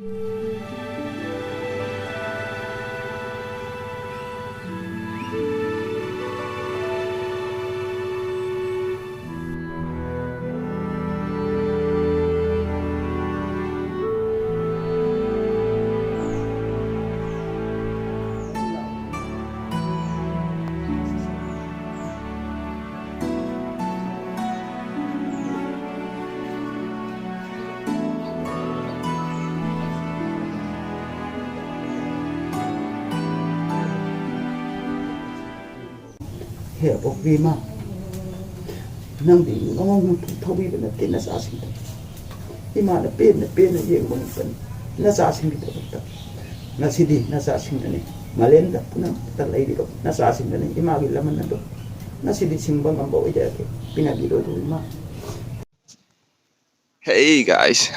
Here, Bima. Nandi, no, Toby, and the tin assassin. Ima, the pin, a young woman. Nassassin with the Nasidi, Nassassin, Malenda, the lady of Nassassin, and Imagi Lamanado. Nasidi Simbang and Boy, Pinagiro to Ima. Hey guys,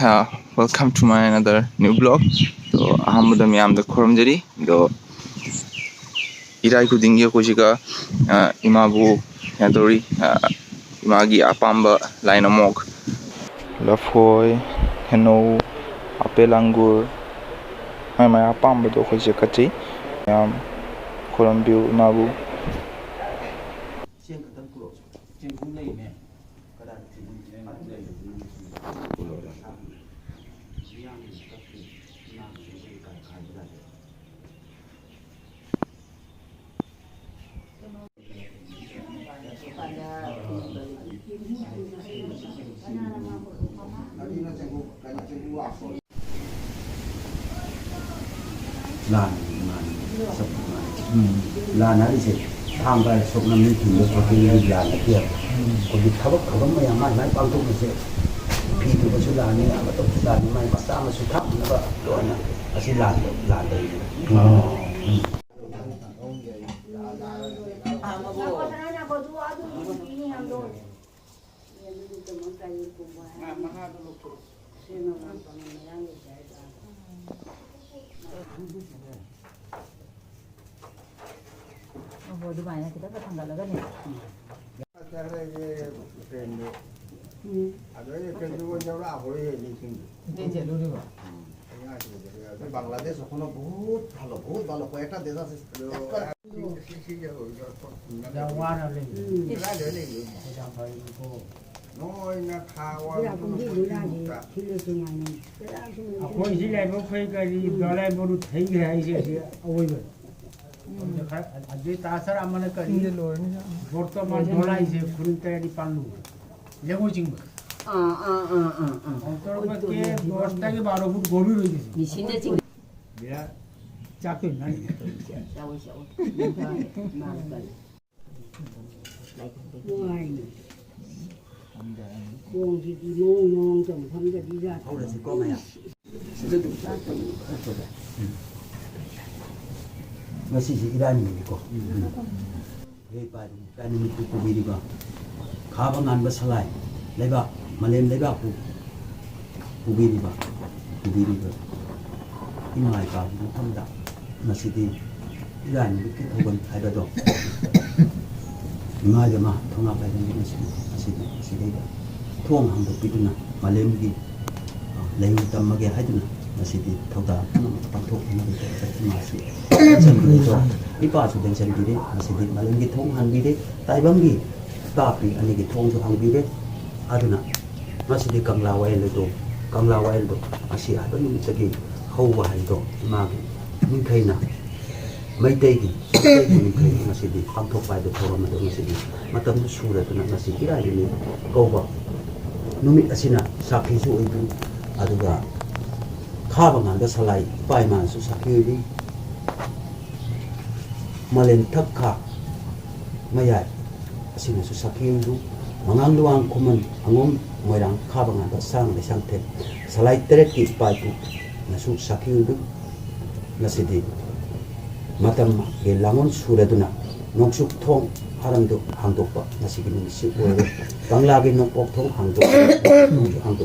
welcome to my another new vlog. So, I am the Koromjari. So, Irai Kudingia Koshiga, Imabu, Yadori, Imagi Apamba, Line Mok, Lafoy, Heno, Apelangur, my Apamba do Hoshikati, Korombu, Nabu. Lan hari se tanggal sok nam ni thing ko ti lan kia ko di thawak khawam ma ya mai pang tu se phi tu ko su lan ni ma to lan ni mai pa sa ma su thap na ba lo na asi lan dei di mana kita ke tanggal lagi nih? Bangladesh ওখানে বহুত ভালো কয়েকটা দেশ আছে Jadi tasar amanah kali. Bertemu dolai je kurita di Palu. Lego cinggu. Untuk ke dosta ke baru pun gobi lagi. Di sini cing. Bila cakap nani. Masih Iran ni ko. Lepas kan ni tu kubiri ba. Kabangan basalai. Leba malem leba ku kubiri ba. Imai ka bu thamda. Masih di Iran ni ke thoban ada do. Imai jama thonga pa ni masih di thong ham do pituna malem gi leyu tamage haiduna. Masih di thauda panthok na di masih ipa su den sen bide masih di malam gi thong han bide taibam gi tapi ani gi thong su hang bide aduna masih di kanglawai le do masih ada ni tagi hawa hai do ma gi min khaina mai tai gi min khai masih di panthok pai do thora ma do masih di matam su ra tuna masih kira ni ko ba numit asina sakhi su idu aduga Kabangan da salai pai man su sakiri malen thakha mayai asina su sakiru mangang luang kuman angom moirang kabangan da sang le sang the salai teret ki pai tu na su sakiru na sidi matam ge langon suraduna noksuk thong haramdu hangdokpa na sigi ni si oi bangla ge nokok thong hangdok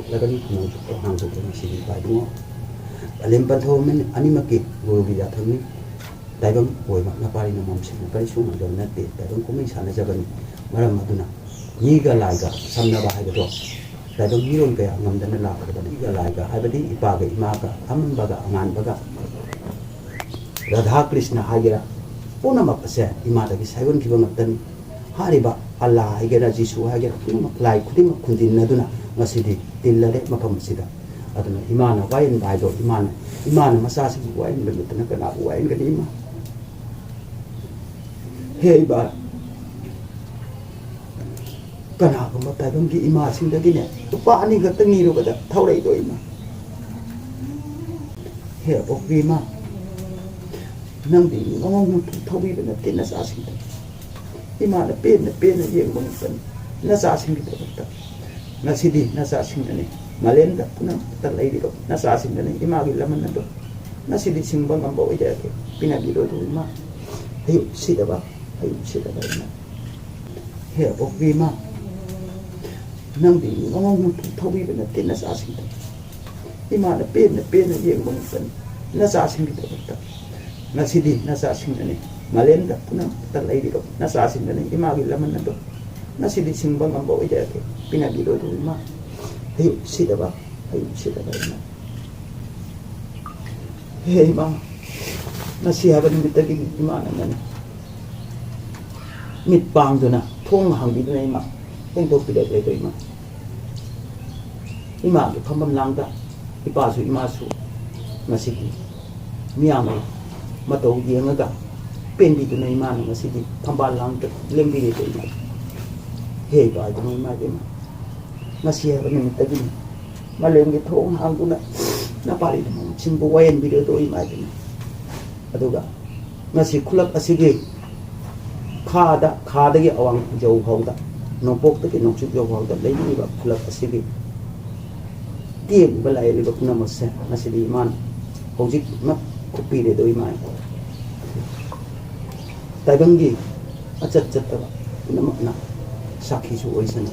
lagani noksuk hangdok na sigi pai du Alim pantau men animaki guru bila thami daibam boy mak napari na mamsi napari su ma don nate daibam komai sana jagani maram maduna ni ga laiga samna ba ha do ꯇꯥꯏꯕꯪ ꯃꯤꯔꯣꯜ ꯀꯌꯥ ꯉꯝꯗꯅ ꯂꯥꯛꯈ꯭ꯔꯕꯅꯤ ꯂꯥꯏꯒ ꯍꯥꯏꯕꯗꯤ ꯏꯄꯥꯒ ꯏꯃꯥꯒ ꯑꯃꯟꯕꯒ ꯑꯉꯥꯟꯕꯒ ꯔꯥꯙꯥ ꯀ꯭ꯔꯤꯁꯅ ꯍꯥꯏꯒꯦꯔꯥ ꯄꯨꯝꯅꯃꯛ ꯑꯁꯦ ꯏꯃꯥꯗꯒꯤ ꯁꯥꯏꯌꯣꯟꯈꯤꯕ ꯉꯥꯛꯇꯅꯤ ꯍꯥꯏꯔꯤꯕ ꯑꯜꯂꯥ ꯍꯥꯏꯒꯦꯔꯥ ꯖꯤꯁꯨ ꯍꯥꯏꯒꯦꯔꯥ ꯄꯨꯝꯅꯃꯛ ꯂꯥꯏ ꯈꯨꯗꯤꯡꯃꯛ ꯈꯨꯟꯗꯤꯟꯅꯗꯨꯅ ꯉꯁꯤꯗꯤ ꯇꯤꯜꯂꯔꯦ ꯃꯐꯝ ꯑꯁꯤꯗ ꯑꯗꯨꯅ ꯏꯃꯥꯅ ꯋꯥꯌꯦꯟꯕ ꯍꯥꯏꯗꯣ ꯏꯃꯥꯅ ꯃꯆꯥꯁꯤꯡꯕꯨ ꯋꯥꯌꯦꯟꯕ ꯅꯠꯇꯅ ꯀꯅꯥꯕꯨ ꯋꯥꯌꯦꯟꯒꯅꯤ ꯏꯃꯥ ꯍꯦ ꯏꯕꯥ ꯀꯅꯥꯒꯨꯝꯕ ꯇꯥꯏꯕꯪꯒꯤ ꯏꯃꯥꯁꯤꯡꯗꯒꯤꯅꯦ ꯂꯨꯄꯥ 2 ꯈꯛꯇ ꯅꯤꯔꯨꯕꯗ ꯊꯧꯔꯛꯏꯗꯣ ꯏꯃꯥ ꯍꯦ ꯑꯄꯣꯛꯄꯤ ꯏꯃꯥ ꯅꯪꯗꯤ ꯉꯉꯧ ꯊꯧꯕꯤꯕ ꯅꯠꯇꯦ ꯅꯆꯥꯁꯤꯡꯗ 이마는 빼는 예고는 나사 생기더라. 나시디 나사 생기네. 말렌다 punan terlalu nasa singane imagi laman nado nasi di simbang ang bawa dia ke pinagilo tu ima ayo sida ba ima he ok ima nang di ngomong thobi bena tin nasa singane ima na pen yeng bang tan nasa singane ta nasi di nasa singane malenda punan terlalu nasa singane imagi laman nado nasi di simbang ang bawa dia ke pinagilo tu ima ayo sida ba ima hey ima nasihaban mitagi ima nan mit pang duna thong hangbi duna ima teng to pide to ima ke phambam langda ipa su ima su masiki miyam matau yengaga penbi duna ima masiki phambal langda lembi de ima hey ba duna ima de ima nasihaban mitagi malenggi thong hangduna napari simbu wayan video to imagine aduga ngasi khulak asigi khada gi awang jau hauda nopok te nokchu jau hauda leini ba khulak asigi tiem balai le bakna mase ngasi di iman hojik mak kupi de do iman tagangi achat chatta namakna sakhi su oisan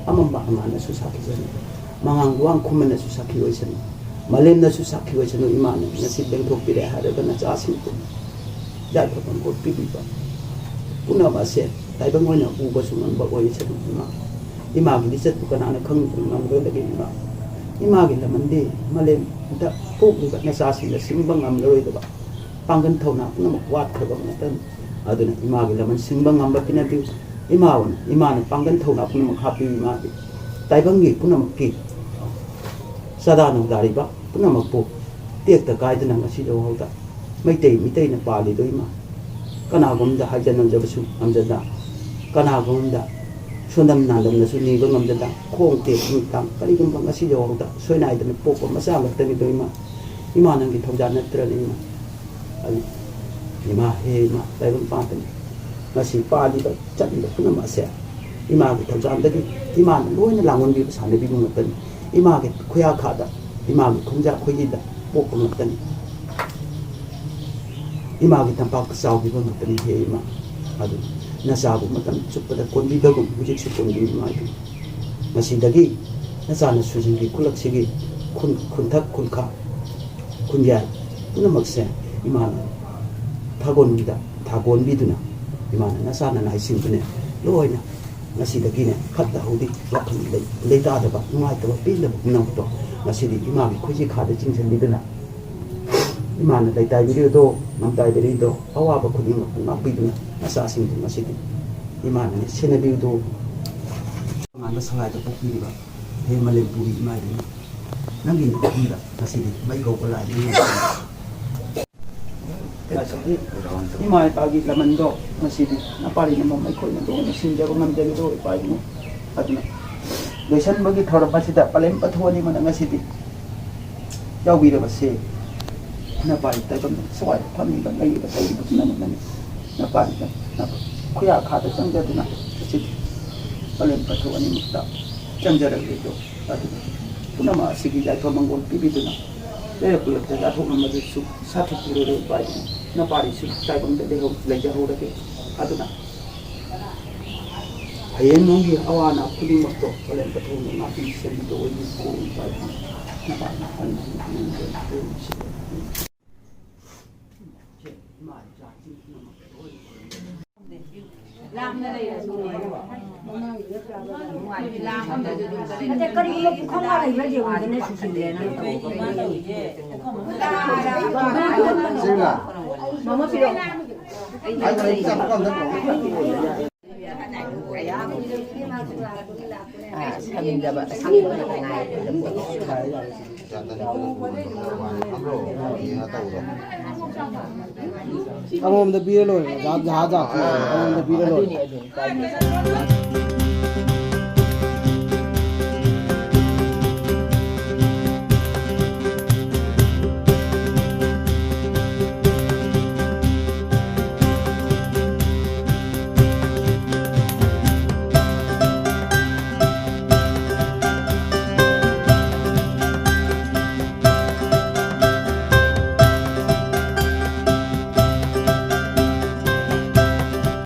amamba amana su sakhi jan mangang wang khumena su sakhi oisan malem na susaki wa chano iman na sideng thok pire hare ba na cha sin tu dai ko kon ko pipi ba puna ba se dai ba ngoi na u ba su man ba oi chano ima gi set ko na khang ngam do de ima gi la mandi malem da pu ba na sa sin da sim ba ngam loi da ba pangan thona puna ma wat kha ba na tan aduna ima gi la man sim ba ngam ba pina bi ima na pangan thona puna ma kha pi ima gi dai ba ngi puna ma ki sadanu dari ba puna makpo tek ta kai ta nang asi do hauta mai tei na pali do ima kana gom da hajan nam jabasu amjada kana gom da sondam nandam na su ni go ngam jada khong te ni tang kali gum bang asi do hauta soina ida na popo masa ma ta ni do ima nang gi thauja na tra ni ima he ima tai bang pa ta ngasi pali ba chat ni puna ma se ima gi thauja da gi ima loina langon bi sa ne bi ngam ta ima ke khoya khada ima ke khongja khoyida pok ngatan ima ke tampak saw bi ngatan he ima adu nasa bu matan chupada konbi dagum hujik su konbi ma bi masidagi nasa na sujin gi kulak sigi khunthak khunka khunja puna makse ima thagon bi duna ima nasa na nai sing bune loina nasidagi ne khatta hudi wakhan leita da ba ngai ta ba pile ba nang to nasidi ima gi khoji khada chingsen liduna ima na leita video do nam tai video do awa ba khuding ma biduna nasa sing du nasidi ima ne sene video do ngan sangai ta pokki ba he malem puri ima de nangi ni nasidi mai go ko lai ni ima pagi laman do masidi napari na mai khoi na do sinja ko ngam jagi do pai mo aduna lesan bagi thora pasida palem pathoni man ngasidi yaw bi da base na pai ta kam swai phami ba ngai ba tai ba na na pai na khuya kha ta chang ja duna sidi palem pathoni mutta chang ja ri do aduna punama sigi ja tho mangol pi bi duna le ko ta ja tho ma de su sa thu ro ro pai na pari su tai bang de ho le ja ho da ke aduna hayen nong hi awana khuli mak to kalen ta thong na pi sen do ni ko pai na pa na an làm này là 근데 끓이고 콩하고 이걸 지우는 수신되는 뭐뭐 필요 ông ôm được bia rồi giá giá giá ông ôm được bia rồi